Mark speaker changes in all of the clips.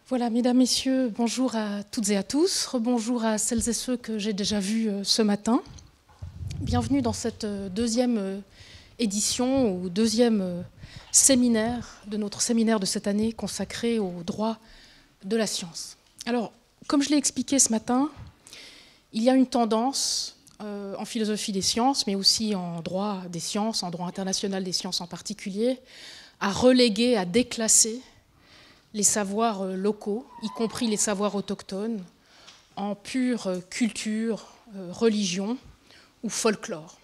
Speaker 1: Voilà, mesdames, messieurs, bonjour à toutes et à tous. Rebonjour à celles et ceux que j'ai déjà vus ce matin. Bienvenue dans cette deuxième édition ou deuxième séminaire de notre séminaire de cette année consacré au droit de la science. Alors, comme je l'ai expliqué ce matin, il y a une tendance en philosophie des sciences, mais aussi en droit des sciences, en droit international des sciences en particulier, à reléguer, à déclasser les savoirs locaux, y compris les savoirs autochtones, en pure culture, religion ou folklore.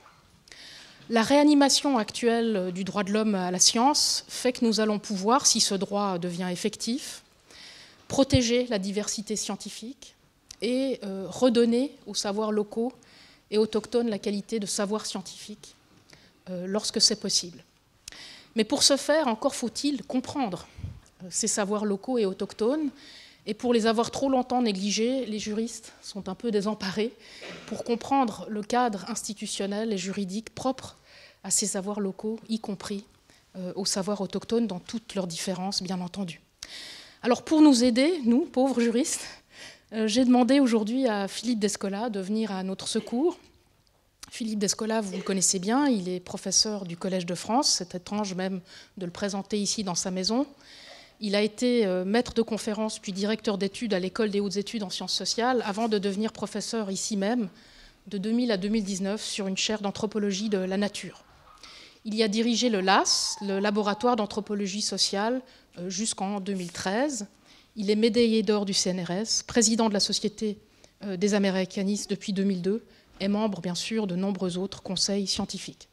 Speaker 1: La réanimation actuelle du droit de l'homme à la science fait que nous allons pouvoir, si ce droit devient effectif, protéger la diversité scientifique et redonner aux savoirs locaux et autochtones la qualité de savoir scientifique lorsque c'est possible. Mais pour ce faire, encore faut-il comprendre ces savoirs locaux et autochtones. Et pour les avoir trop longtemps négligés, les juristes sont un peu désemparés pour comprendre le cadre institutionnel et juridique propre à ces savoirs locaux, y compris aux savoirs autochtones dans toutes leurs différences, bien entendu. Alors pour nous aider, nous, pauvres juristes, j'ai demandé aujourd'hui à Philippe Descola de venir à notre secours. Philippe Descola, vous le connaissez bien, il est professeur du Collège de France, c'est étrange même de le présenter ici dans sa maison. Il a été maître de conférence puis directeur d'études à l'École des hautes études en sciences sociales avant de devenir professeur ici même de 2000 à 2019 sur une chaire d'anthropologie de la nature. Il y a dirigé le LAS, le laboratoire d'anthropologie sociale, jusqu'en 2013. Il est médaillé d'or du CNRS, président de la Société des Américanistes depuis 2002 et membre bien sûr de nombreux autres conseils scientifiques.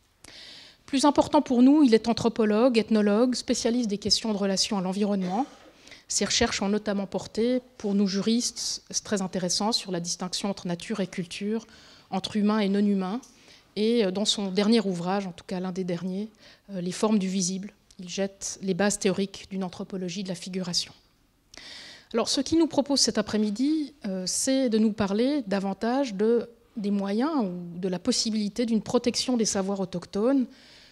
Speaker 1: Plus important pour nous, il est anthropologue, ethnologue, spécialiste des questions de relation à l'environnement. Ses recherches ont notamment porté, pour nous juristes, c'est très intéressant, sur la distinction entre nature et culture, entre humain et non-humain. Et dans son dernier ouvrage, en tout cas l'un des derniers, Les formes du visible, il jette les bases théoriques d'une anthropologie de la figuration. Alors, ce qu'il nous propose cet après-midi, c'est de nous parler davantage des moyens ou de la possibilité d'une protection des savoirs autochtones.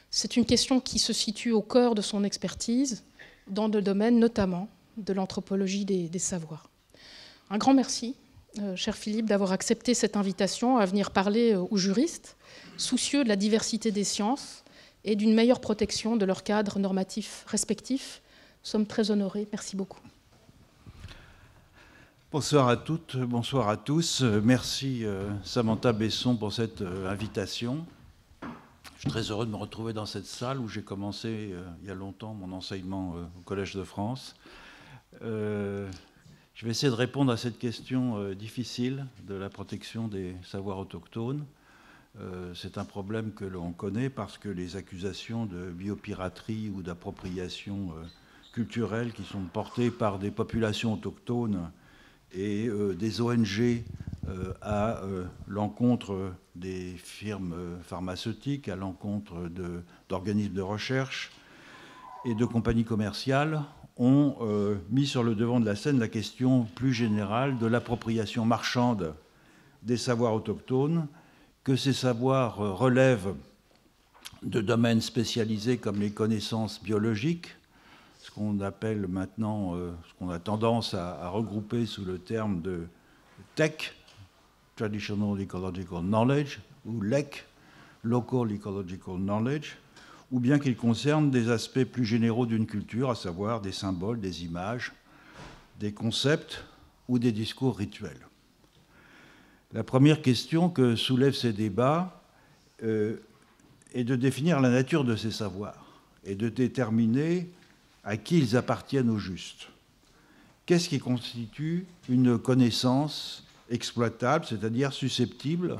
Speaker 1: C'est une question qui se situe au cœur de son expertise, dans le domaine notamment de l'anthropologie des savoirs. Un grand merci, cher Philippe, d'avoir accepté cette invitation à venir parler aux juristes, soucieux de la diversité des sciences et d'une meilleure protection de leurs cadres normatifs respectifs. Nous sommes très honorés. Merci beaucoup.
Speaker 2: Bonsoir à toutes, bonsoir à tous. Merci Samantha Besson pour cette invitation. Je suis très heureux de me retrouver dans cette salle où j'ai commencé il y a longtemps mon enseignement au Collège de France. Je vais essayer de répondre à cette question difficile de la protection des savoirs autochtones. C'est un problème que l'on connaît parce que les accusations de biopiraterie ou d'appropriation culturelle qui sont portées par des populations autochtones et des ONG à l'encontre des firmes pharmaceutiques, à l'encontre d'organismes de recherche et de compagnies commerciales ont mis sur le devant de la scène la question plus générale de l'appropriation marchande des savoirs autochtones, que ces savoirs relèvent de domaines spécialisés comme les connaissances biologiques, ce qu'on appelle maintenant, ce qu'on a tendance à regrouper sous le terme de TEK, Traditional Ecological Knowledge, ou LEK, Local Ecological Knowledge, ou bien qu'ils concernent des aspects plus généraux d'une culture, à savoir des symboles, des images, des concepts ou des discours rituels. La première question que soulèvent ces débats est de définir la nature de ces savoirs et de déterminer à qui ils appartiennent au juste. Qu'est-ce qui constitue une connaissance exploitable, c'est-à-dire susceptible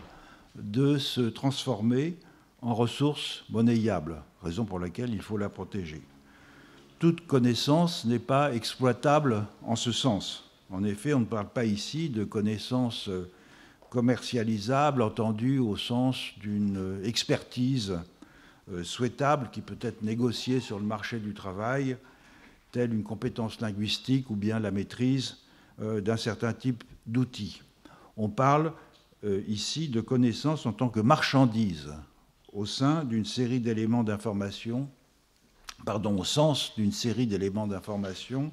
Speaker 2: de se transformer en ressource monnayable, raison pour laquelle il faut la protéger. Toute connaissance n'est pas exploitable en ce sens. En effet, on ne parle pas ici de connaissance commercialisable, entendue au sens d'une expertise souhaitable qui peut être négociée sur le marché du travail, telle une compétence linguistique ou bien la maîtrise d'un certain type d'outils. On parle ici de connaissances en tant que marchandise au sein d'une série d'éléments d'information, au sens d'une série d'éléments d'information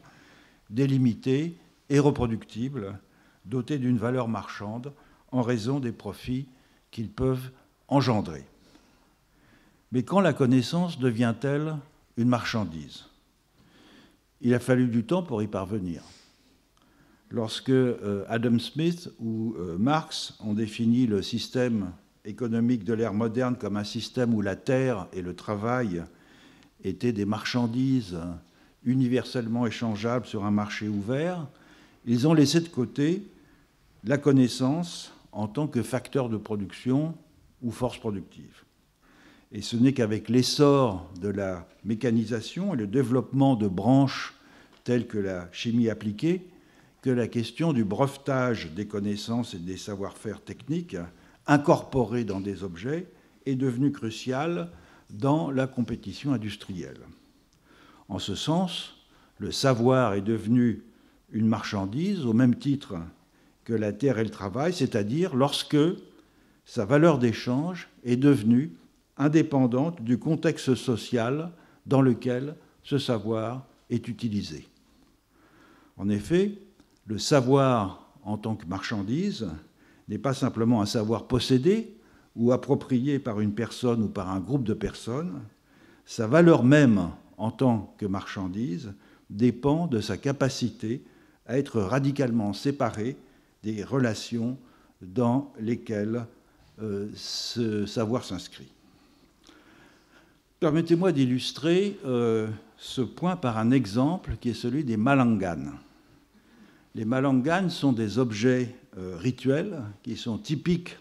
Speaker 2: délimités et reproductibles, dotés d'une valeur marchande en raison des profits qu'ils peuvent engendrer. Mais quand la connaissance devient-elle une marchandise? Il a fallu du temps pour y parvenir. Lorsque Adam Smith ou Marx ont défini le système économique de l'ère moderne comme un système où la terre et le travail étaient des marchandises universellement échangeables sur un marché ouvert, ils ont laissé de côté la connaissance en tant que facteur de production ou force productive. Et ce n'est qu'avec l'essor de la mécanisation et le développement de branches telles que la chimie appliquée que la question du brevetage des connaissances et des savoir-faire techniques incorporés dans des objets est devenue cruciale dans la compétition industrielle. En ce sens, le savoir est devenu une marchandise au même titre que la terre et le travail, c'est-à-dire lorsque sa valeur d'échange est devenue indépendante du contexte social dans lequel ce savoir est utilisé. En effet, le savoir en tant que marchandise n'est pas simplement un savoir possédé ou approprié par une personne ou par un groupe de personnes. Sa valeur même en tant que marchandise dépend de sa capacité à être radicalement séparée des relations dans lesquelles ce savoir s'inscrit. Permettez-moi d'illustrer ce point par un exemple qui est celui des malanganes. Les malanganes sont des objets rituels qui sont typiques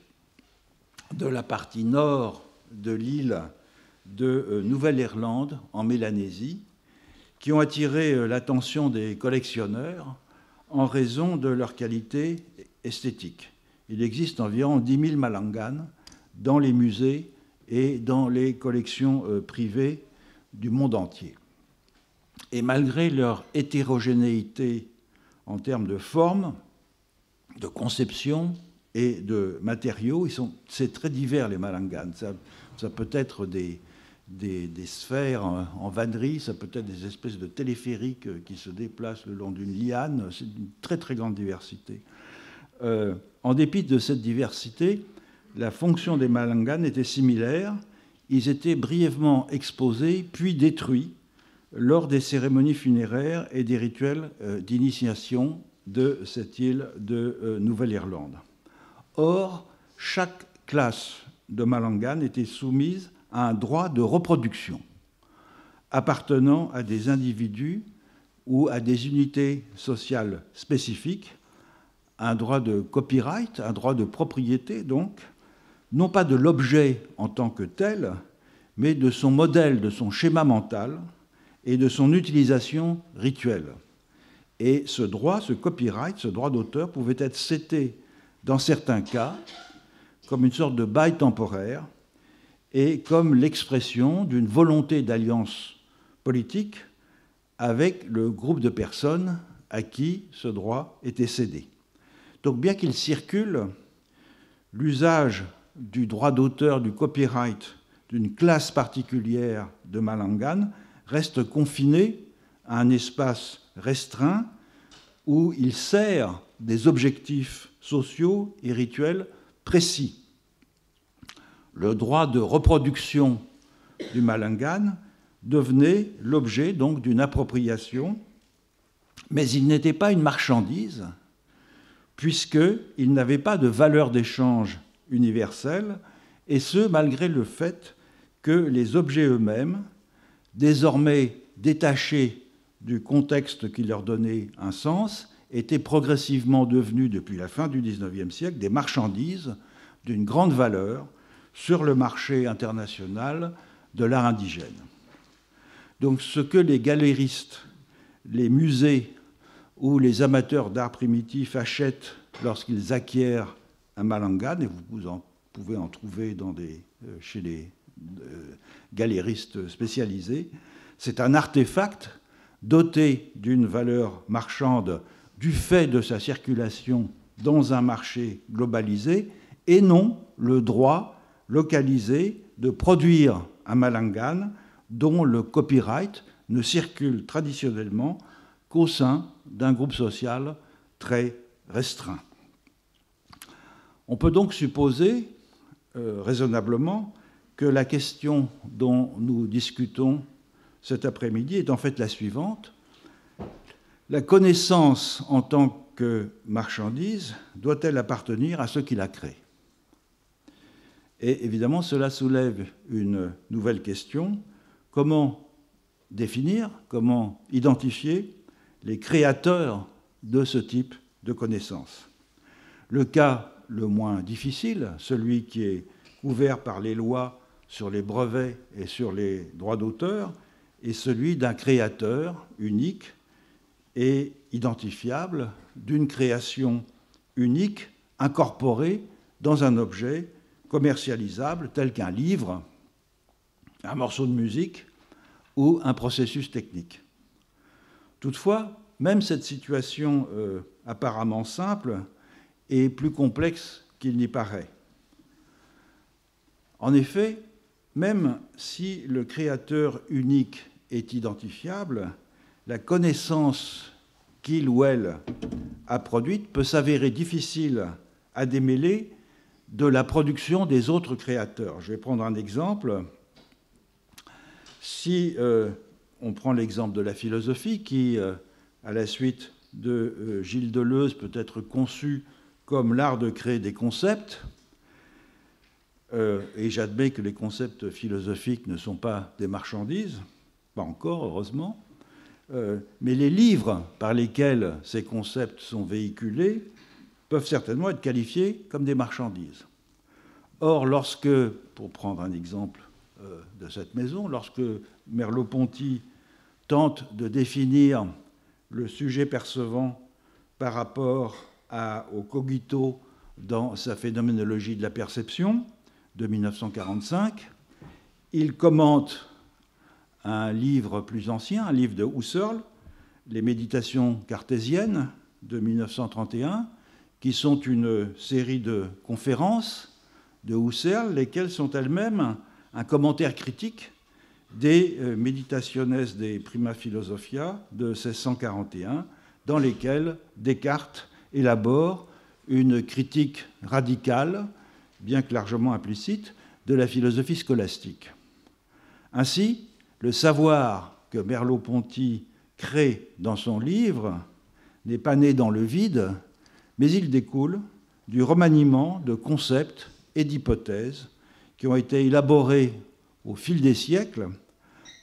Speaker 2: de la partie nord de l'île de Nouvelle-Irlande, en Mélanésie, qui ont attiré l'attention des collectionneurs en raison de leur qualité esthétique. Il existe environ 10 000 malanganes dans les musées et dans les collections privées du monde entier. Et malgré leur hétérogénéité en termes de forme, de conception et de matériaux, c'est très divers les malanganes. Ça peut être des sphères en vannerie, ça peut être des espèces de téléphériques qui se déplacent le long d'une liane, c'est une très très grande diversité. En dépit de cette diversité, la fonction des malanganes était similaire. Ils étaient brièvement exposés puis détruits lors des cérémonies funéraires et des rituels d'initiation de cette île de Nouvelle-Irlande. Or, chaque classe de malangane était soumise à un droit de reproduction appartenant à des individus ou à des unités sociales spécifiques, un droit de copyright, un droit de propriété donc, non pas de l'objet en tant que tel, mais de son modèle, de son schéma mental et de son utilisation rituelle. Et ce droit, ce copyright, ce droit d'auteur pouvait être cédé dans certains cas comme une sorte de bail temporaire et comme l'expression d'une volonté d'alliance politique avec le groupe de personnes à qui ce droit était cédé. Donc bien qu'il circule, l'usage du droit d'auteur, du copyright, d'une classe particulière de malangane reste confiné à un espace restreint où il sert des objectifs sociaux et rituels précis. Le droit de reproduction du malangane devenait l'objet donc d'une appropriation, mais il n'était pas une marchandise, puisqu'il n'avait pas de valeur d'échange universelle, et ce, malgré le fait que les objets eux-mêmes, désormais détachés du contexte qui leur donnait un sens, étaient progressivement devenus, depuis la fin du XIXe siècle, des marchandises d'une grande valeur sur le marché international de l'art indigène. Donc ce que les galéristes, les musées ou les amateurs d'art primitif achètent lorsqu'ils acquièrent un malangane, et vous pouvez en trouver chez les galéristes spécialisés, c'est un artefact doté d'une valeur marchande du fait de sa circulation dans un marché globalisé, et non le droit localisé de produire un malangane dont le copyright ne circule traditionnellement qu'au sein d'un groupe social très restreint. On peut donc supposer raisonnablement que la question dont nous discutons cet après-midi est en fait la suivante. La connaissance en tant que marchandise doit-elle appartenir à ceux qui la créent ? Et évidemment, cela soulève une nouvelle question. Comment définir, comment identifier les créateurs de ce type de connaissances ? Le cas le moins difficile, celui qui est couvert par les lois sur les brevets et sur les droits d'auteur, est celui d'un créateur unique et identifiable, d'une création unique incorporée dans un objet commercialisable tel qu'un livre, un morceau de musique ou un processus technique. Toutefois, même cette situation apparemment simple est plus complexe qu'il n'y paraît. En effet, même si le créateur unique est identifiable, la connaissance qu'il ou elle a produite peut s'avérer difficile à démêler de la production des autres créateurs. Je vais prendre un exemple. Si on prend l'exemple de la philosophie qui, à la suite de Gilles Deleuze, peut être conçue comme l'art de créer des concepts, et j'admets que les concepts philosophiques ne sont pas des marchandises, pas encore, heureusement, mais les livres par lesquels ces concepts sont véhiculés peuvent certainement être qualifiés comme des marchandises. Or, lorsque, pour prendre un exemple de cette maison, lorsque Merleau-Ponty tente de définir le sujet percevant par rapport au cogito dans sa phénoménologie de la perception de 1945, il commente un livre plus ancien, un livre de Husserl, Les Méditations cartésiennes de 1931, qui sont une série de conférences de Husserl, lesquelles sont elles-mêmes un commentaire critique des Meditationes de Prima Philosophia de 1641, dans lesquelles Descartes élabore une critique radicale, bien que largement implicite, de la philosophie scolastique. Ainsi, le savoir que Merleau-Ponty crée dans son livre n'est pas né dans le vide, mais il découle du remaniement de concepts et d'hypothèses qui ont été élaborés au fil des siècles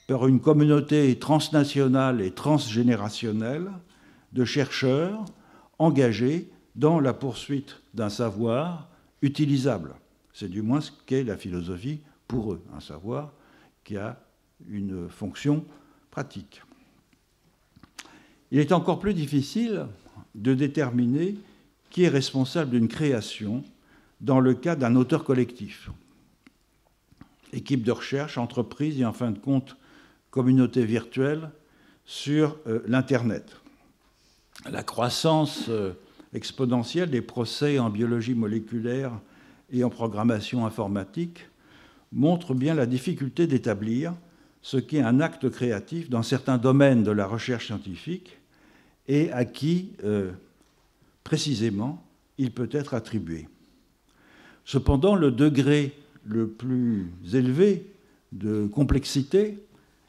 Speaker 2: par une communauté transnationale et transgénérationnelle de chercheurs engagés dans la poursuite d'un savoir utilisable. C'est du moins ce qu'est la philosophie pour eux, un savoir qui a une fonction pratique. Il est encore plus difficile de déterminer qui est responsable d'une création dans le cas d'un auteur collectif. Équipe de recherche, entreprise et en fin de compte communauté virtuelle sur l'Internet. La croissance exponentielle des procès en biologie moléculaire et en programmation informatique montre bien la difficulté d'établir ce qu'est un acte créatif dans certains domaines de la recherche scientifique et à qui, précisément, il peut être attribué. Cependant, le degré le plus élevé de complexité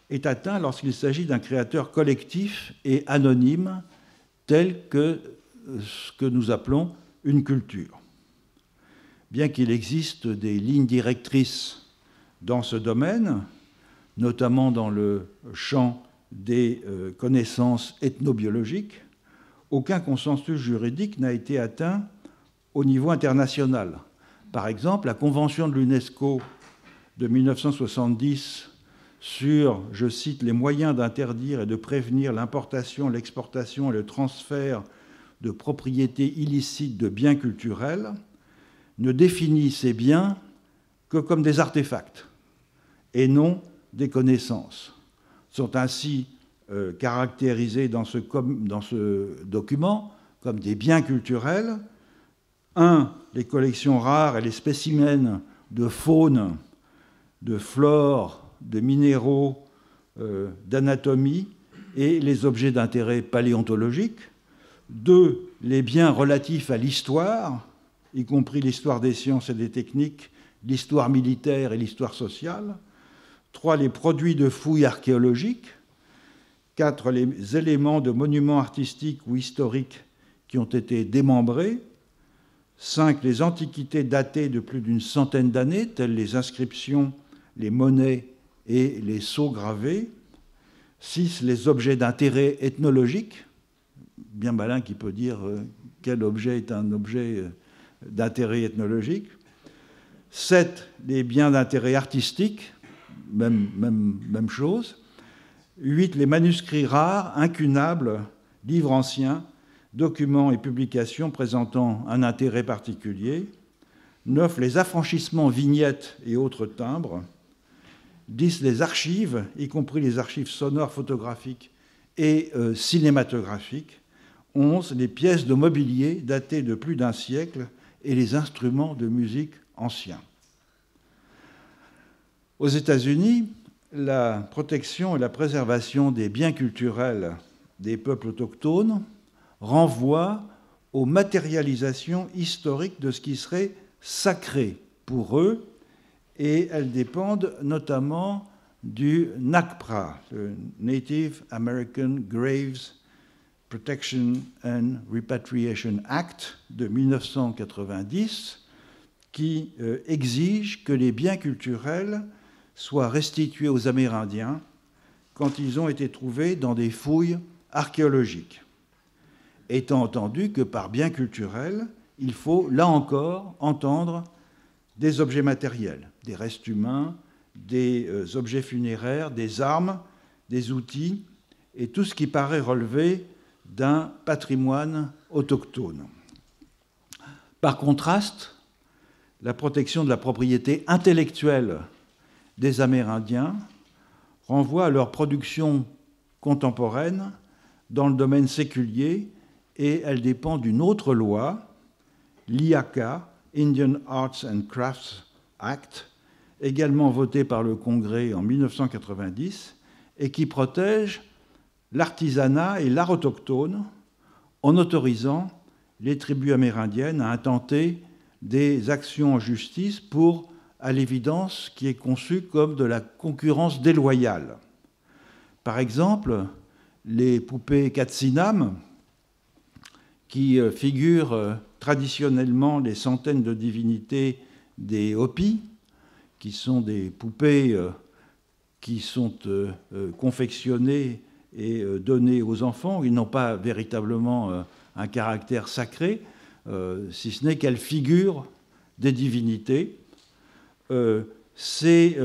Speaker 2: est atteint lorsqu'il s'agit d'un créateur collectif et anonyme tel que ce que nous appelons une culture. Bien qu'il existe des lignes directrices dans ce domaine, notamment dans le champ des connaissances ethnobiologiques, aucun consensus juridique n'a été atteint au niveau international. Par exemple, la Convention de l'UNESCO de 1970 sur, je cite, les moyens d'interdire et de prévenir l'importation, l'exportation et le transfert de propriétés illicites de biens culturels, ne définit ces biens que comme des artefacts et non des connaissances. Sont ainsi caractérisés dans ce document comme des biens culturels, 1. Les collections rares et les spécimens de faune, de flore, de minéraux, d'anatomie et les objets d'intérêt paléontologique. 2, les biens relatifs à l'histoire, y compris l'histoire des sciences et des techniques, l'histoire militaire et l'histoire sociale. 3, les produits de fouilles archéologiques. 4, les éléments de monuments artistiques ou historiques qui ont été démembrés. 5, les antiquités datées de plus d'une centaine d'années, telles les inscriptions, les monnaies et les sceaux gravés. 6, les objets d'intérêt ethnologique, bien malin qui peut dire quel objet est un objet d'intérêt ethnologique. 7, les biens d'intérêt artistique, même chose. 8, les manuscrits rares, incunables, livres anciens, documents et publications présentant un intérêt particulier. 9, les affranchissements, vignettes et autres timbres. 10, les archives, y compris les archives sonores, photographiques et cinématographiques. 11, les pièces de mobilier datées de plus d'un siècle et les instruments de musique anciens. Aux États-Unis, la protection et la préservation des biens culturels des peuples autochtones renvoient aux matérialisations historiques de ce qui serait sacré pour eux, et elles dépendent notamment du NAGPRA, le Native American Graves Protection and Repatriation Act de 1990, qui exige que les biens culturels soient restitués aux Amérindiens quand ils ont été trouvés dans des fouilles archéologiques. Étant entendu que par bien culturel, il faut, là encore, entendre des objets matériels, des restes humains, des objets funéraires, des armes, des outils, et tout ce qui paraît relever d'un patrimoine autochtone. Par contraste, la protection de la propriété intellectuelle des Amérindiens renvoie à leur production contemporaine dans le domaine séculier, et elle dépend d'une autre loi, l'IACA, Indian Arts and Crafts Act, également votée par le Congrès en 1990, et qui protège l'artisanat et l'art autochtone en autorisant les tribus amérindiennes à intenter des actions en justice pour, à l'évidence, ce qui est conçu comme de la concurrence déloyale. Par exemple, les poupées Katsinam, qui figurent traditionnellement les centaines de divinités des Hopis, qui sont des poupées qui sont confectionnées et données aux enfants. Ils n'ont pas véritablement un caractère sacré, si ce n'est qu'elles figurent des divinités. Ces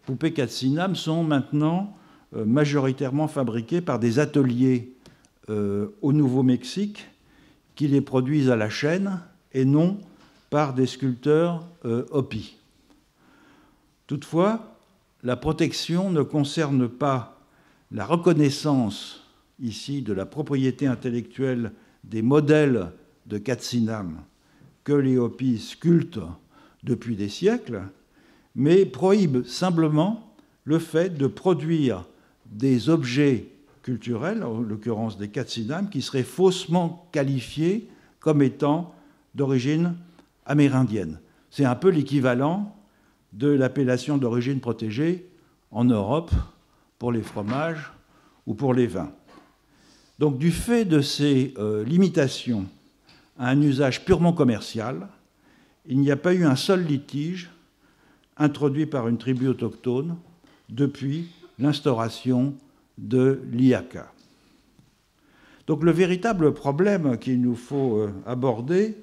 Speaker 2: poupées Katsinam sont maintenant majoritairement fabriquées par des ateliers au Nouveau-Mexique qui les produisent à la chaîne et non par des sculpteurs Hopis. Toutefois, la protection ne concerne pas la reconnaissance ici de la propriété intellectuelle des modèles de Katsinam que les Hopis sculptent depuis des siècles, mais prohibe simplement le fait de produire des objets culturels, en l'occurrence des Katsinam, qui seraient faussement qualifiés comme étant d'origine amérindienne. C'est un peu l'équivalent de l'appellation d'origine protégée en Europe pour les fromages ou pour les vins. Donc, du fait de ces limitations à un usage purement commercial, il n'y a pas eu un seul litige introduit par une tribu autochtone depuis l'instauration de l'IACA. Donc le véritable problème qu'il nous faut aborder,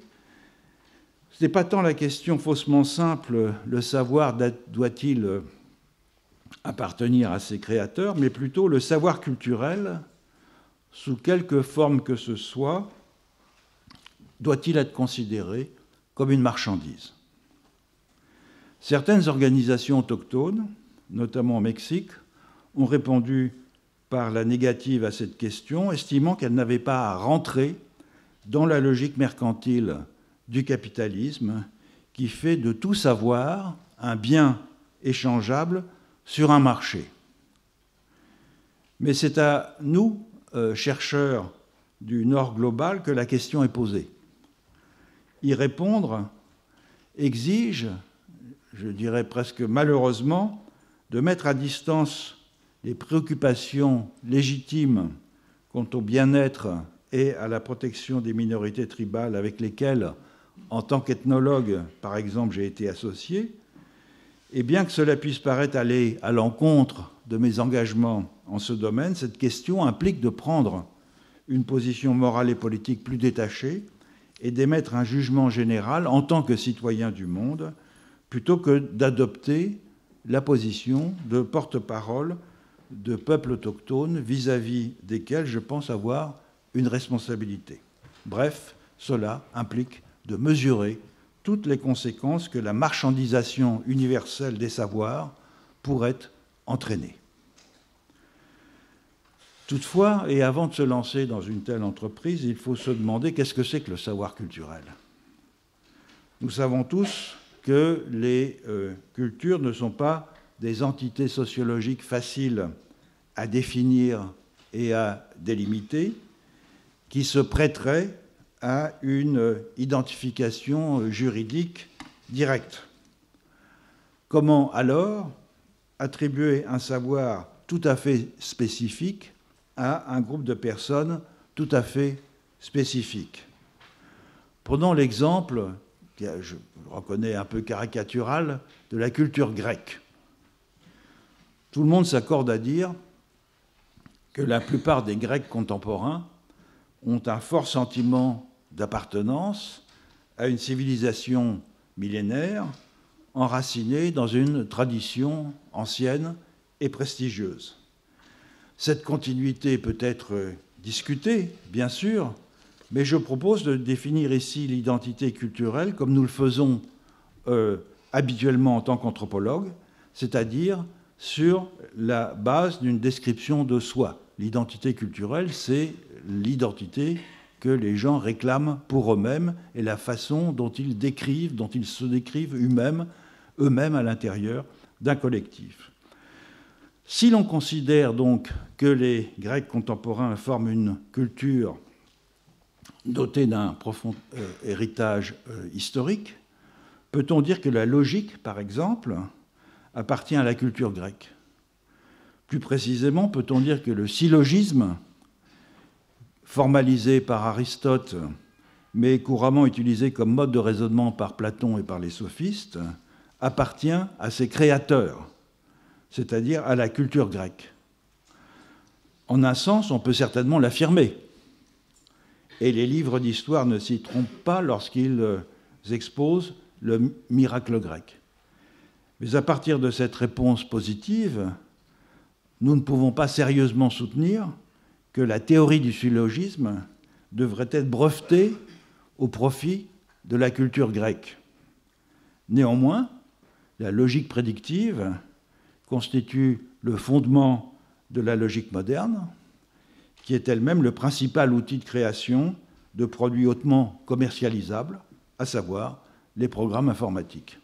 Speaker 2: ce n'est pas tant la question faussement simple, le savoir doit-il appartenir à ses créateurs, mais plutôt le savoir culturel, sous quelque forme que ce soit, doit-il être considéré comme une marchandise. Certaines organisations autochtones, notamment au Mexique, ont répondu par la négative à cette question, estimant qu'elle n'avait pas à rentrer dans la logique mercantile du capitalisme qui fait de tout savoir un bien échangeable sur un marché. Mais c'est à nous, chercheurs du Nord global que la question est posée. Y répondre exige, je dirais presque malheureusement, de mettre à distance les préoccupations légitimes quant au bien-être et à la protection des minorités tribales avec lesquelles, en tant qu'ethnologue, par exemple, j'ai été associé, et bien que cela puisse paraître aller à l'encontre de mes engagements en ce domaine, cette question implique de prendre une position morale et politique plus détachée et d'émettre un jugement général en tant que citoyen du monde, plutôt que d'adopter la position de porte-parole de peuples autochtones vis-à-vis desquels je pense avoir une responsabilité. Bref, cela implique de mesurer toutes les conséquences que la marchandisation universelle des savoirs pourrait entraîner. Toutefois, et avant de se lancer dans une telle entreprise, il faut se demander qu'est-ce que c'est que le savoir culturel. Nous savons tous que les cultures ne sont pas des entités sociologiques faciles à définir et à délimiter, qui se prêteraient à une identification juridique directe. Comment alors attribuer un savoir tout à fait spécifique à un groupe de personnes tout à fait spécifique? Prenons l'exemple, je reconnais un peu caricatural, de la culture grecque. Tout le monde s'accorde à dire que la plupart des Grecs contemporains ont un fort sentiment d'appartenance à une civilisation millénaire enracinée dans une tradition ancienne et prestigieuse. Cette continuité peut être discutée, bien sûr, mais je propose de définir ici l'identité culturelle comme nous le faisons habituellement en tant qu'anthropologue, c'est-à-dire sur la base d'une description de soi. L'identité culturelle, c'est l'identité que les gens réclament pour eux-mêmes et la façon dont ils se décrivent eux-mêmes à l'intérieur d'un collectif. Si l'on considère donc que les Grecs contemporains forment une culture dotée d'un profond héritage historique, peut-on dire que la logique, par exemple, appartient à la culture grecque? Plus précisément, peut-on dire que le syllogisme, formalisé par Aristote, mais couramment utilisé comme mode de raisonnement par Platon et par les sophistes, appartient à ses créateurs, c'est-à-dire à la culture grecque? En un sens, on peut certainement l'affirmer. Et les livres d'histoire ne s'y trompent pas lorsqu'ils exposent le miracle grec. Mais à partir de cette réponse positive, nous ne pouvons pas sérieusement soutenir que la théorie du syllogisme devrait être brevetée au profit de la culture grecque. Néanmoins, la logique prédictive constitue le fondement de la logique moderne, qui est elle-même le principal outil de création de produits hautement commercialisables, à savoir les programmes informatiques.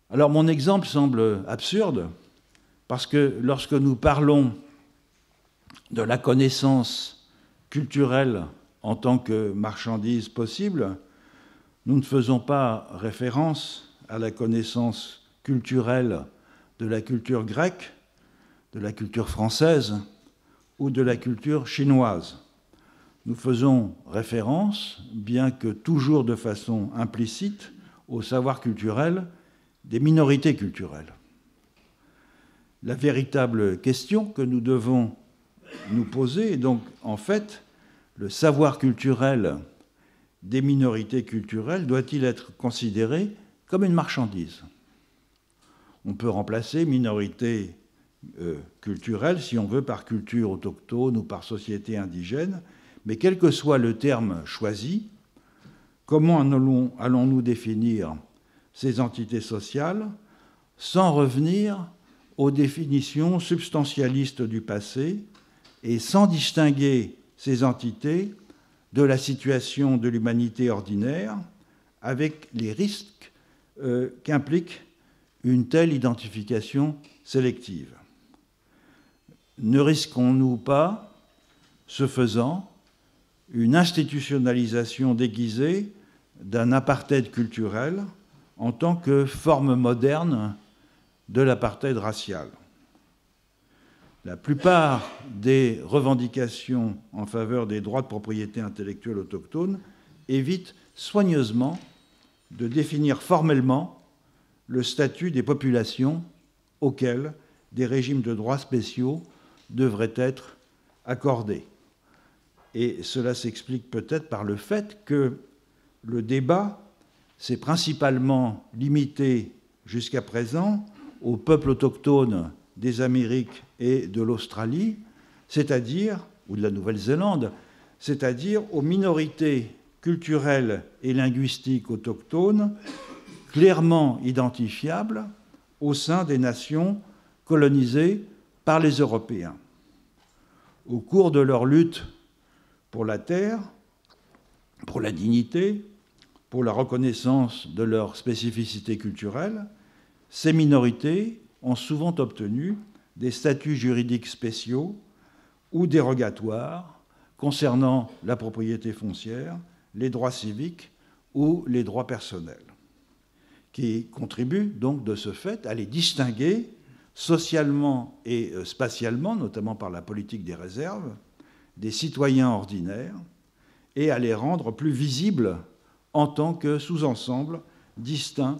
Speaker 2: Alors mon exemple semble absurde, parce que lorsque nous parlons de la connaissance culturelle en tant que marchandise possible, nous ne faisons pas référence à la connaissance culturelle de la culture grecque, de la culture française ou de la culture chinoise. Nous faisons référence, bien que toujours de façon implicite, au savoir culturel des minorités culturelles. La véritable question que nous devons nous poser est donc, en fait, le savoir culturel des minorités culturelles doit-il être considéré comme une marchandise? On peut remplacer minorité culturelle, si on veut, par culture autochtone ou par société indigène, mais quel que soit le terme choisi, comment allons-nous définir ces entités sociales sans revenir aux définitions substantialistes du passé et sans distinguer ces entités de la situation de l'humanité ordinaire avec les risques qu'implique une telle identification sélective? Ne risquons-nous pas ce faisant, une institutionnalisation déguisée d'un apartheid culturel en tant que forme moderne de l'apartheid racial. La plupart des revendications en faveur des droits de propriété intellectuelle autochtones évitent soigneusement de définir formellement le statut des populations auxquelles des régimes de droits spéciaux devraient être accordés. Et cela s'explique peut-être par le fait que le débat s'est principalement limité jusqu'à présent aux peuples autochtones des Amériques et de l'Australie, c'est-à-dire, ou de la Nouvelle-Zélande, c'est-à-dire aux minorités culturelles et linguistiques autochtones clairement identifiables au sein des nations colonisées par les Européens. Au cours de leur lutte pour la terre, pour la dignité, pour la reconnaissance de leur spécificité culturelle, ces minorités ont souvent obtenu des statuts juridiques spéciaux ou dérogatoires concernant la propriété foncière, les droits civiques ou les droits personnels, qui contribuent donc de ce fait à les distinguer socialement et spatialement, notamment par la politique des réserves, des citoyens ordinaires, et à les rendre plus visibles en tant que sous-ensemble distincts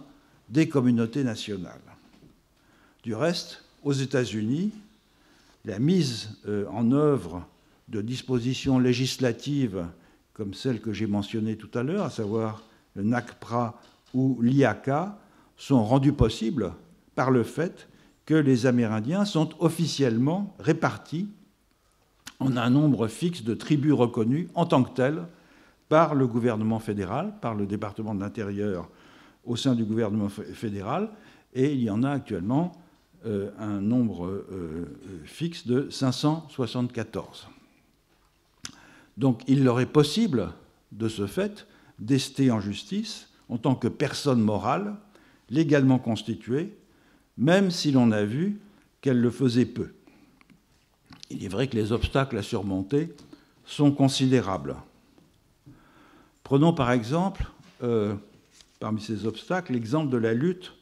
Speaker 2: des communautés nationales. Du reste, aux États-Unis, la mise en œuvre de dispositions législatives comme celles que j'ai mentionnées tout à l'heure, à savoir le NACPRA ou l'IACA, sont rendues possibles par le fait que les Amérindiens sont officiellement répartis en un nombre fixe de tribus reconnues en tant que telles par le gouvernement fédéral, par le département de l'Intérieur au sein du gouvernement fédéral, et il y en a actuellement un nombre fixe de 574. Donc il leur est possible, de ce fait, d'ester en justice en tant que personne morale, légalement constituée, même si l'on a vu qu'elle le faisait peu. Il est vrai que les obstacles à surmonter sont considérables. Prenons par exemple, parmi ces obstacles, l'exemple de la lutte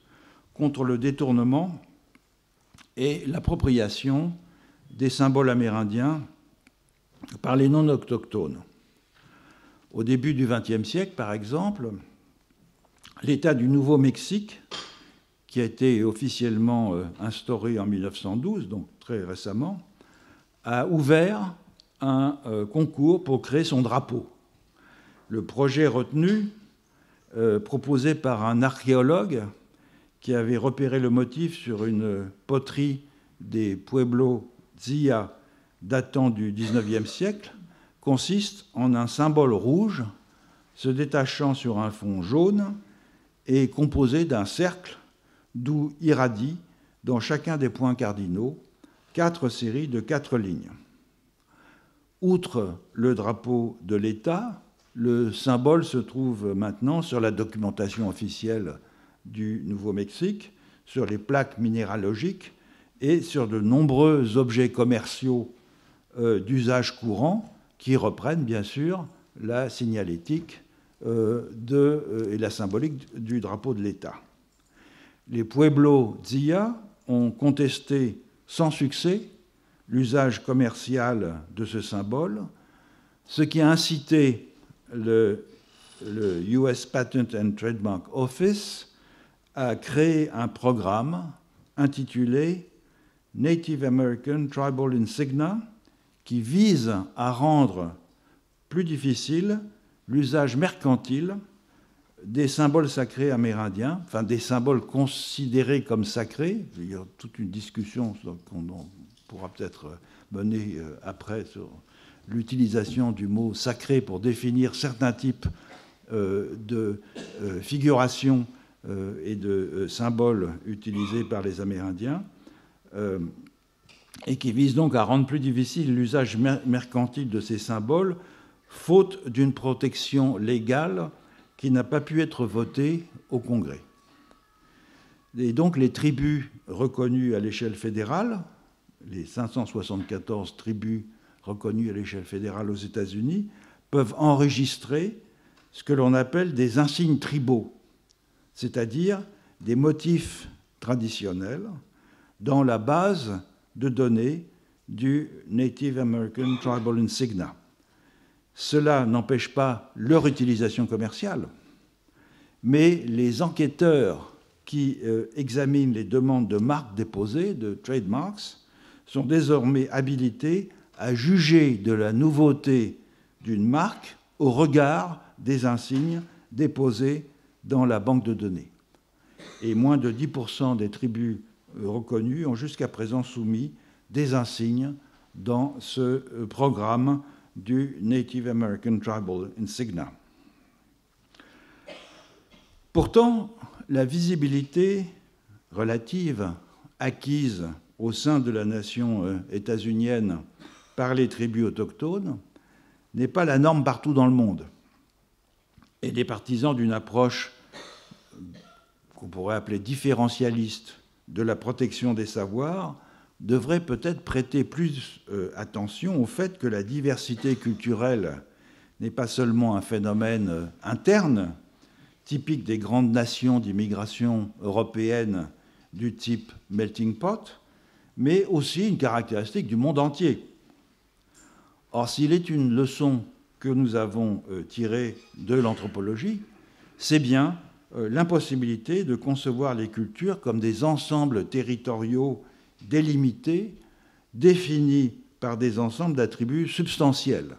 Speaker 2: contre le détournement et l'appropriation des symboles amérindiens par les non-autochtones. Au début du XXe siècle, par exemple, l'État du Nouveau-Mexique, qui a été officiellement instauré en 1912, donc très récemment, a ouvert un concours pour créer son drapeau. Le projet retenu, proposé par un archéologue qui avait repéré le motif sur une poterie des Pueblos Zia datant du XIXe siècle, consiste en un symbole rouge se détachant sur un fond jaune et composé d'un cercle d'où irradient, dans chacun des points cardinaux, 4 séries de 4 lignes. Outre le drapeau de l'État, le symbole se trouve maintenant sur la documentation officielle du Nouveau-Mexique, sur les plaques minéralogiques et sur de nombreux objets commerciaux d'usage courant qui reprennent bien sûr la signalétique et la symbolique du drapeau de l'État. Les Pueblos Zia ont contesté sans succès l'usage commercial de ce symbole, ce qui a incité le US Patent and Trademark Office à créer un programme intitulé Native American Tribal Insignia, qui vise à rendre plus difficile l'usage mercantile des symboles sacrés amérindiens, enfin des symboles considérés comme sacrés. Il y a toute une discussion qu'on pourra peut-être mener après sur l'utilisation du mot sacré pour définir certains types de figurations et de symboles utilisés par les Amérindiens, et qui vise donc à rendre plus difficile l'usage mercantile de ces symboles, faute d'une protection légale qui n'a pas pu être votée au Congrès. Et donc les tribus reconnues à l'échelle fédérale, les 574 tribus reconnus à l'échelle fédérale aux États-Unis, peuvent enregistrer ce que l'on appelle des insignes tribaux, c'est-à-dire des motifs traditionnels dans la base de données du Native American Tribal Insignia. Cela n'empêche pas leur utilisation commerciale, mais les enquêteurs qui examinent les demandes de marques déposées, de trademarks, sont désormais habilités à juger de la nouveauté d'une marque au regard des insignes déposés dans la banque de données. Et moins de 10% des tribus reconnues ont jusqu'à présent soumis des insignes dans ce programme du Native American Tribal Insignia. Pourtant, la visibilité relative acquise au sein de la nation états-unienne par les tribus autochtones n'est pas la norme partout dans le monde. Et les partisans d'une approche qu'on pourrait appeler différentialiste de la protection des savoirs devraient peut-être prêter plus attention au fait que la diversité culturelle n'est pas seulement un phénomène interne, typique des grandes nations d'immigration européenne du type melting pot, mais aussi une caractéristique du monde entier. Or, s'il est une leçon que nous avons tirée de l'anthropologie, c'est bien l'impossibilité de concevoir les cultures comme des ensembles territoriaux délimités, définis par des ensembles d'attributs substantiels.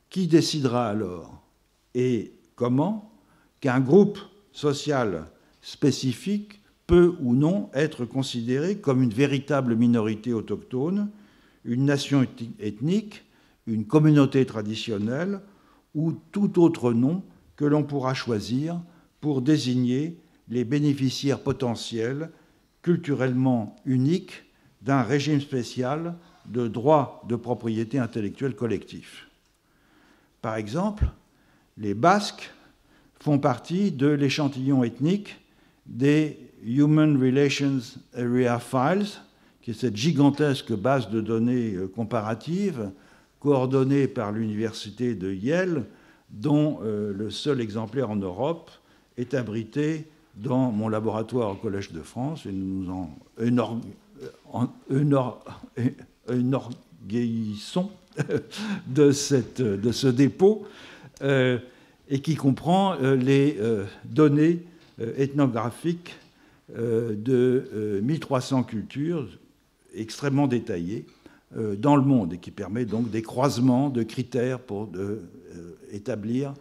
Speaker 2: Qui décidera alors et comment qu'un groupe social spécifique peut ou non être considéré comme une véritable minorité autochtone, une nation ethnique, une communauté traditionnelle ou tout autre nom que l'on pourra choisir pour désigner les bénéficiaires potentiels culturellement uniques d'un régime spécial de droit de propriété intellectuelle collectif. Par exemple, les Basques font partie de l'échantillon ethnique des Human Relations Area Files, qui est cette gigantesque base de données comparative coordonnée par l'université de Yale, dont le seul exemplaire en Europe est abrité dans mon laboratoire au Collège de France, et nous nous enorgueillissons de ce dépôt, et qui comprend les données ethnographiques de 1300 cultures extrêmement détaillées dans le monde, et qui permet donc des croisements de critères pour établir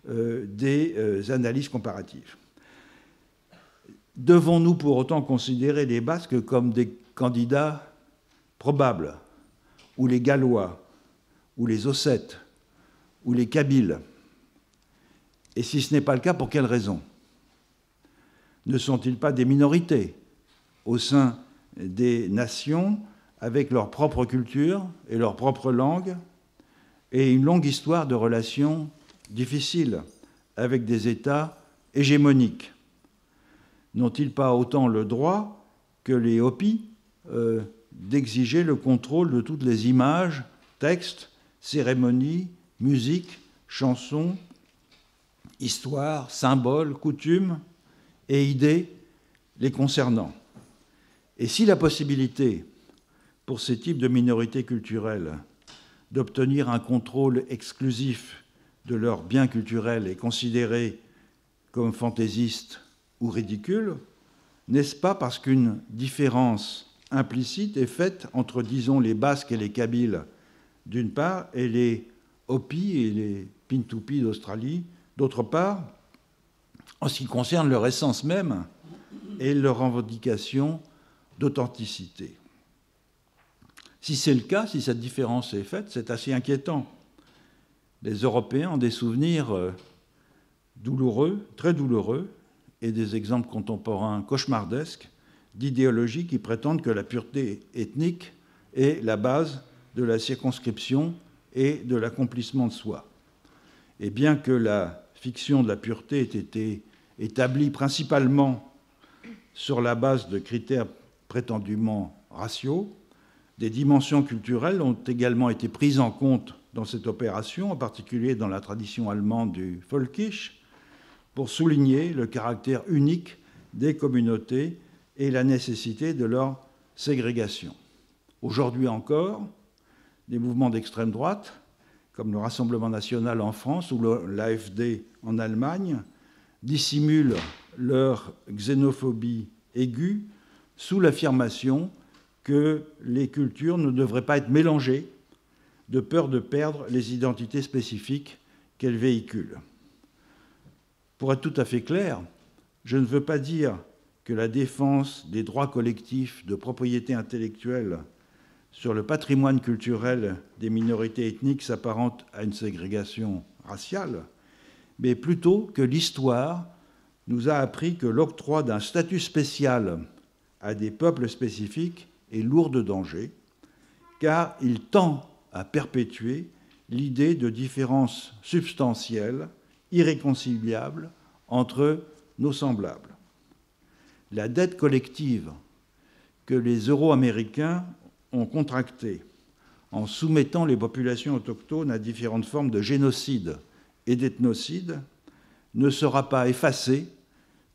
Speaker 2: des analyses comparatives. Devons-nous pour autant considérer les Basques comme des candidats probables, ou les Gallois, ou les Ossètes, ou les Kabyles? Et si ce n'est pas le cas, pour quelles raisons? Ne sont-ils pas des minorités au sein des nations avec leur propre culture et leur propre langue et une longue histoire de relations difficiles avec des États hégémoniques? N'ont-ils pas autant le droit que les Hopis d'exiger le contrôle de toutes les images, textes, cérémonies, musiques, chansons, histoires, symboles, coutumes et idées les concernant? Et si la possibilité pour ces types de minorités culturelles d'obtenir un contrôle exclusif de leurs biens culturels est considérée comme fantaisiste ou ridicule, n'est-ce pas parce qu'une différence implicite est faite entre, disons, les Basques et les Kabyles d'une part, et les Hopis et les Pintupi d'Australie d'autre part, en ce qui concerne leur essence même et leur revendication d'authenticité? Si c'est le cas, si cette différence est faite, c'est assez inquiétant. Les Européens ont des souvenirs douloureux, très douloureux, et des exemples contemporains cauchemardesques d'idéologies qui prétendent que la pureté ethnique est la base de la circonscription et de l'accomplissement de soi. Et bien que la fiction de la pureté ait été établie principalement sur la base de critères prétendument raciaux, Des dimensions culturelles ont également été prises en compte dans cette opération, en particulier dans la tradition allemande du Völkisch, pour souligner le caractère unique des communautés et la nécessité de leur ségrégation. Aujourd'hui encore, des mouvements d'extrême droite, comme le Rassemblement national en France ou l'AfD en Allemagne, dissimulent leur xénophobie aiguë sous l'affirmation que les cultures ne devraient pas être mélangées de peur de perdre les identités spécifiques qu'elles véhiculent. Pour être tout à fait clair, je ne veux pas dire que la défense des droits collectifs de propriété intellectuelle sur le patrimoine culturel des minorités ethniques s'apparente à une ségrégation raciale, mais plutôt que l'histoire nous a appris que l'octroi d'un statut spécial à des peuples spécifiques est lourd de danger, car il tend à perpétuer l'idée de différences substantielles, irréconciliables entre nos semblables. La dette collective que les Euro-Américains ont contractée en soumettant les populations autochtones à différentes formes de génocide et d'ethnocide ne sera pas effacée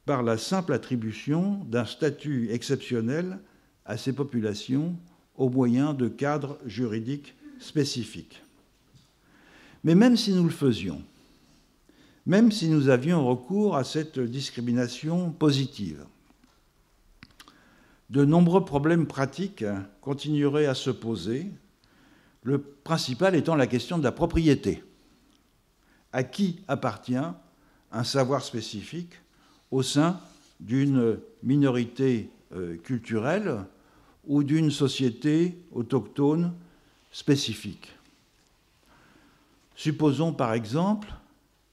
Speaker 2: par la simple attribution d'un statut exceptionnel à ces populations au moyen de cadres juridiques spécifiques. Mais même si nous le faisions, même si nous avions recours à cette discrimination positive, de nombreux problèmes pratiques continueraient à se poser, le principal étant la question de la propriété. À qui appartient un savoir spécifique au sein d'une minorité culturelle ou d'une société autochtone spécifique? Supposons par exemple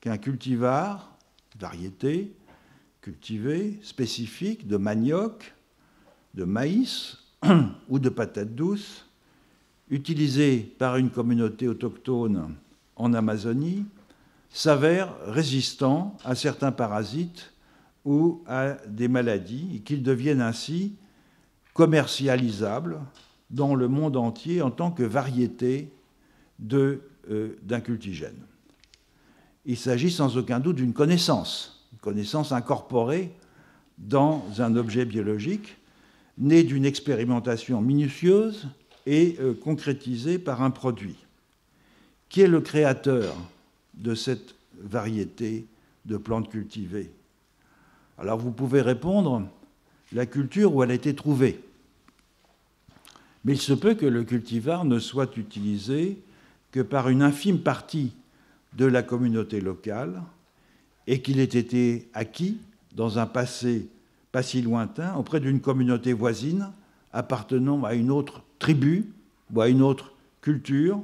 Speaker 2: qu'un cultivar, variété cultivée, spécifique de manioc, de maïs ou de patates douces, utilisé par une communauté autochtone en Amazonie, s'avère résistant à certains parasites ou à des maladies et qu'ils deviennent ainsi commercialisables dans le monde entier en tant que variété d'un cultigène. Il s'agit sans aucun doute d'une connaissance incorporée dans un objet biologique, née d'une expérimentation minutieuse et concrétisée par un produit. Qui est le créateur de cette variété de plantes cultivées? Alors vous pouvez répondre, la culture où elle a été trouvée. Mais il se peut que le cultivar ne soit utilisé que par une infime partie de la communauté locale et qu'il ait été acquis dans un passé pas si lointain auprès d'une communauté voisine appartenant à une autre tribu ou à une autre culture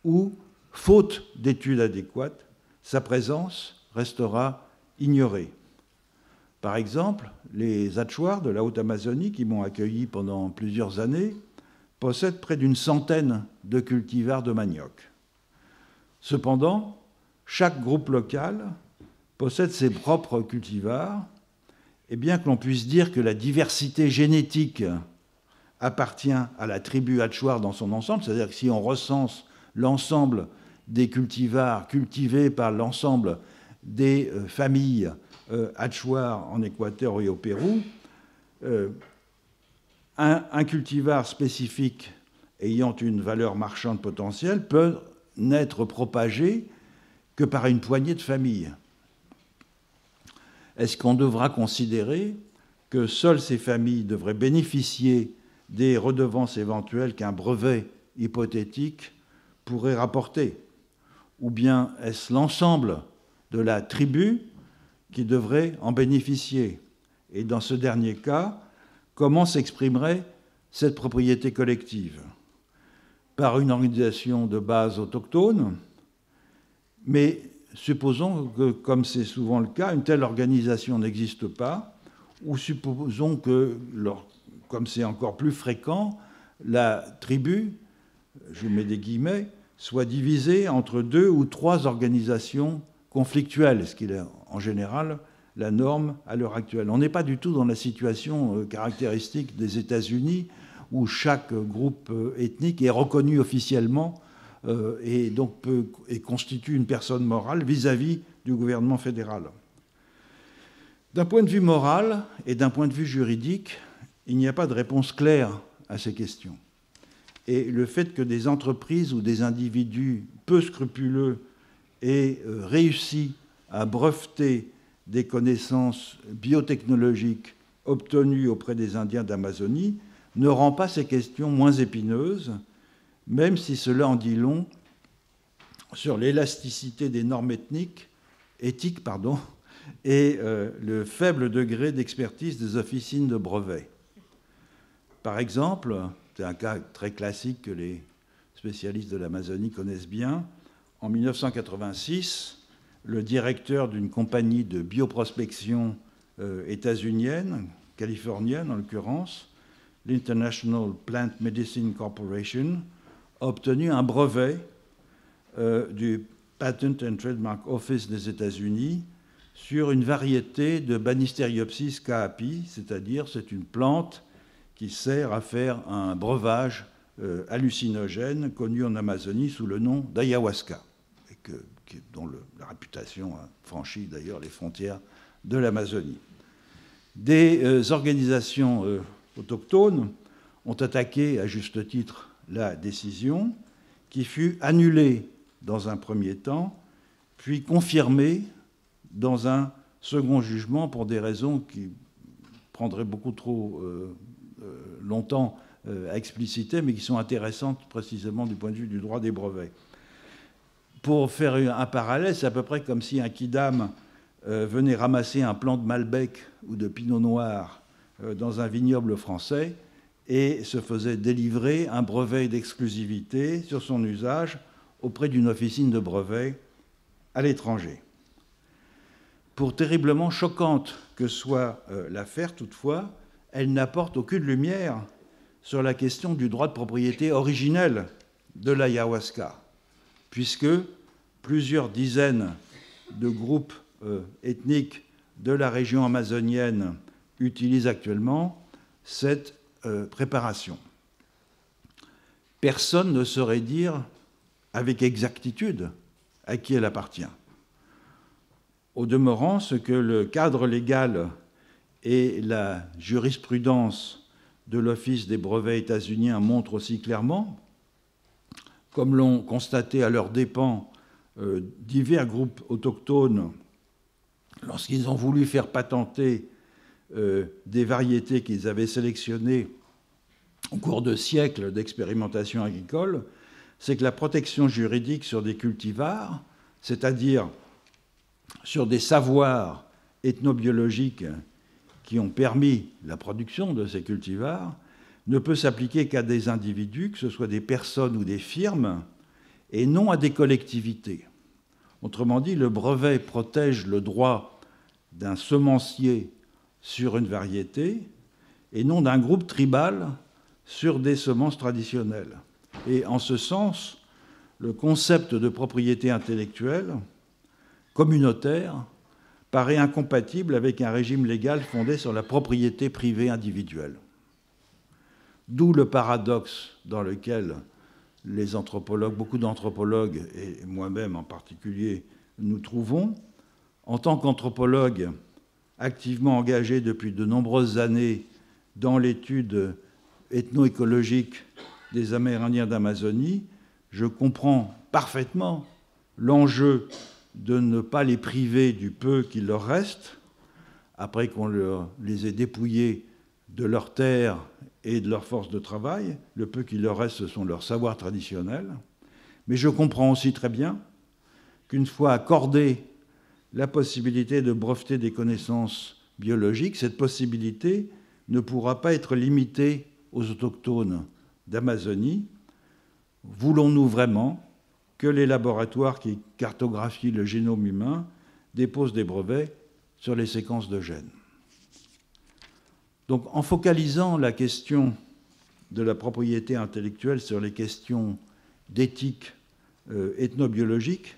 Speaker 2: où, faute d'études adéquates, sa présence restera ignorée. Par exemple, les Achuar de la Haute-Amazonie, qui m'ont accueilli pendant plusieurs années, possèdent près d'une centaine de cultivars de manioc. Cependant, chaque groupe local possède ses propres cultivars, et bien que l'on puisse dire que la diversité génétique appartient à la tribu Achuar dans son ensemble, c'est-à-dire que si on recense l'ensemble des cultivars cultivés par l'ensemble des familles Achuar en Équateur et au Pérou, un cultivar spécifique ayant une valeur marchande potentielle peut n'être propagé que par une poignée de familles. Est-ce qu'on devra considérer que seules ces familles devraient bénéficier des redevances éventuelles qu'un brevet hypothétique pourrait rapporter? Ou bien est-ce l'ensemble de la tribu qui devrait en bénéficier? Et dans ce dernier cas, comment s'exprimerait cette propriété collective? Par une organisation de base autochtone, mais supposons que, comme c'est souvent le cas, une telle organisation n'existe pas, ou supposons que, comme c'est encore plus fréquent, la tribu, je mets des guillemets, soit divisée entre 2 ou 3 organisations conflictuelles, ce qui est en général la norme à l'heure actuelle. On n'est pas du tout dans la situation caractéristique des États-Unis, où chaque groupe ethnique est reconnu officiellement et donc constitue une personne morale vis-à-vis du gouvernement fédéral. D'un point de vue moral et d'un point de vue juridique, il n'y a pas de réponse claire à ces questions. Et le fait que des entreprises ou des individus peu scrupuleux aient réussi à breveter des connaissances biotechnologiques obtenues auprès des Indiens d'Amazonie ne rend pas ces questions moins épineuses, même si cela en dit long sur l'élasticité des normes éthiques, et le faible degré d'expertise des officines de brevets. Par exemple, c'est un cas très classique que les spécialistes de l'Amazonie connaissent bien, en 1986, le directeur d'une compagnie de bioprospection états-unienne, californienne en l'occurrence, l'International Plant Medicine Corporation, a obtenu un brevet du Patent and Trademark Office des États-Unis sur une variété de Banisteriopsis caapi, c'est-à-dire c'est une plante qui sert à faire un breuvage hallucinogène connu en Amazonie sous le nom d'ayahuasca, et dont la réputation a franchi d'ailleurs les frontières de l'Amazonie. Des organisations autochtones ont attaqué à juste titre la décision, qui fut annulée dans un premier temps, puis confirmée dans un second jugement pour des raisons qui prendraient beaucoup trop longtemps à expliciter, mais qui sont intéressantes précisément du point de vue du droit des brevets. Pour faire un parallèle, c'est à peu près comme si un kidam venait ramasser un plant de Malbec ou de Pinot Noir dans un vignoble français et se faisait délivrer un brevet d'exclusivité sur son usage auprès d'une officine de brevets à l'étranger. Pour terriblement choquante que soit l'affaire, toutefois, elle n'apporte aucune lumière sur la question du droit de propriété originel de l'ayahuasca, puisque plusieurs dizaines de groupes ethniques de la région amazonienne utilisent actuellement cette préparation. Personne ne saurait dire avec exactitude à qui elle appartient. Au demeurant, ce que le cadre légal et la jurisprudence de l'Office des brevets états-uniens montrent aussi clairement, comme l'ont constaté à leurs dépens divers groupes autochtones lorsqu'ils ont voulu faire patenter des variétés qu'ils avaient sélectionnées au cours de siècles d'expérimentation agricole, c'est que la protection juridique sur des cultivars, c'est-à-dire sur des savoirs ethnobiologiques qui ont permis la production de ces cultivars, ne peut s'appliquer qu'à des individus, que ce soit des personnes ou des firmes, et non à des collectivités. Autrement dit, le brevet protège le droit d'un semencier sur une variété et non d'un groupe tribal sur des semences traditionnelles. Et en ce sens, le concept de propriété intellectuelle communautaire paraît incompatible avec un régime légal fondé sur la propriété privée individuelle. D'où le paradoxe dans lequel les anthropologues, beaucoup d'anthropologues, et moi-même en particulier, nous trouvons. En tant qu'anthropologue activement engagé depuis de nombreuses années dans l'étude ethno-écologique des Amérindiens d'Amazonie, je comprends parfaitement l'enjeu de ne pas les priver du peu qu'il leur reste, après qu'on les ait dépouillés de leurs terres et de leur force de travail. Le peu qu'il leur reste, ce sont leurs savoirs traditionnels. Mais je comprends aussi très bien qu'une fois accordée la possibilité de breveter des connaissances biologiques, cette possibilité ne pourra pas être limitée aux autochtones d'Amazonie. Voulons-nous vraiment que les laboratoires qui cartographient le génome humain déposent des brevets sur les séquences de gènes? Donc, en focalisant la question de la propriété intellectuelle sur les questions d'éthique ethnobiologique,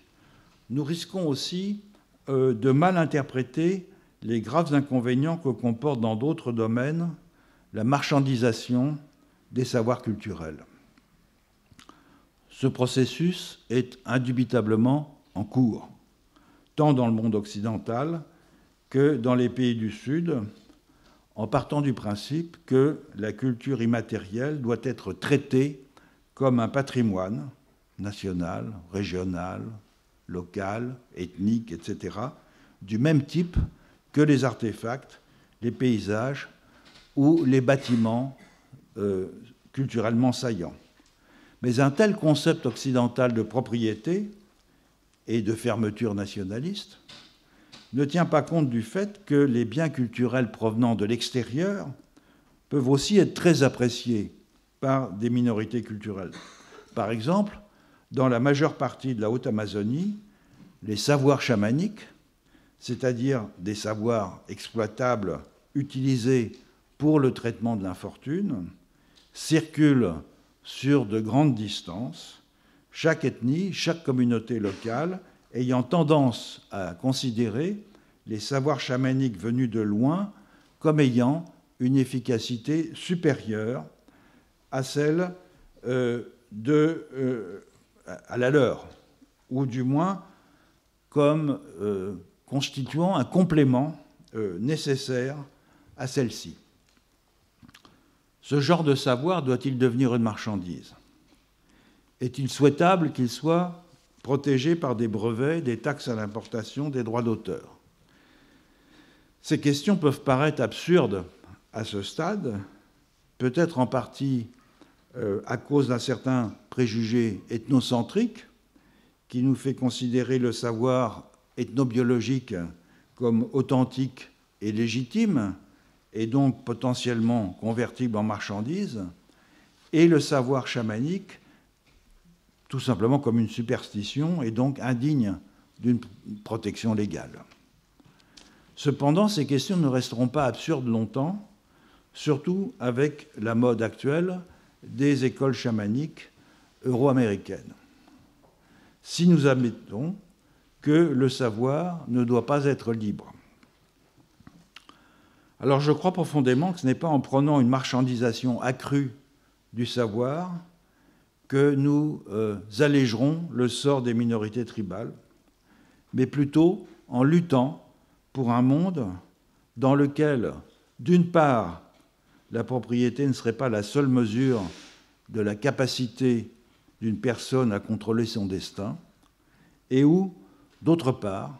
Speaker 2: nous risquons aussi de mal interpréter les graves inconvénients que comporte dans d'autres domaines la marchandisation des savoirs culturels. Ce processus est indubitablement en cours, tant dans le monde occidental que dans les pays du Sud, en partant du principe que la culture immatérielle doit être traitée comme un patrimoine national, régional, local, ethnique, etc., du même type que les artefacts, les paysages ou les bâtiments culturellement saillants. Mais un tel concept occidental de propriété et de fermeture nationaliste ne tient pas compte du fait que les biens culturels provenant de l'extérieur peuvent aussi être très appréciés par des minorités culturelles. Par exemple, dans la majeure partie de la Haute-Amazonie, les savoirs chamaniques, c'est-à-dire des savoirs exploitables utilisés pour le traitement de l'infortune, circulent sur de grandes distances, chaque ethnie, chaque communauté locale ayant tendance à considérer les savoirs chamaniques venus de loin comme ayant une efficacité supérieure à celle à la leur, ou du moins comme constituant un complément nécessaire à celle-ci. Ce genre de savoir doit-il devenir une marchandise? Est-il souhaitable qu'il soit protégé par des brevets, des taxes à l'importation, des droits d'auteur? Ces questions peuvent paraître absurdes à ce stade, peut-être en partie à cause d'un certain préjugé ethnocentrique qui nous fait considérer le savoir ethnobiologique comme authentique et légitime, et donc potentiellement convertible en marchandise, et le savoir chamanique tout simplement comme une superstition et donc indigne d'une protection légale. Cependant, ces questions ne resteront pas absurdes longtemps, surtout avec la mode actuelle des écoles chamaniques euro-américaines. Si nous admettons que le savoir ne doit pas être libre. Alors je crois profondément que ce n'est pas en prenant une marchandisation accrue du savoir que nous allégerons le sort des minorités tribales, mais plutôt en luttant pour un monde dans lequel, d'une part, la propriété ne serait pas la seule mesure de la capacité d'une personne à contrôler son destin, et où, d'autre part,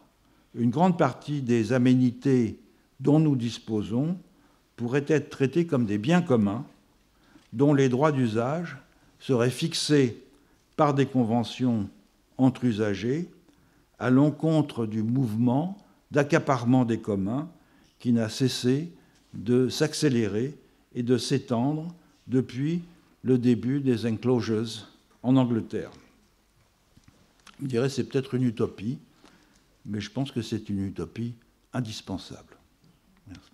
Speaker 2: une grande partie des aménités dont nous disposons pourraient être traitées comme des biens communs dont les droits d'usage seraient fixés par des conventions entre usagers à l'encontre du mouvement d'accaparement des communs qui n'a cessé de s'accélérer et de s'étendre depuis le début des enclosures en Angleterre. Je dirais que c'est peut-être une utopie, mais je pense que c'est une utopie indispensable. Merci.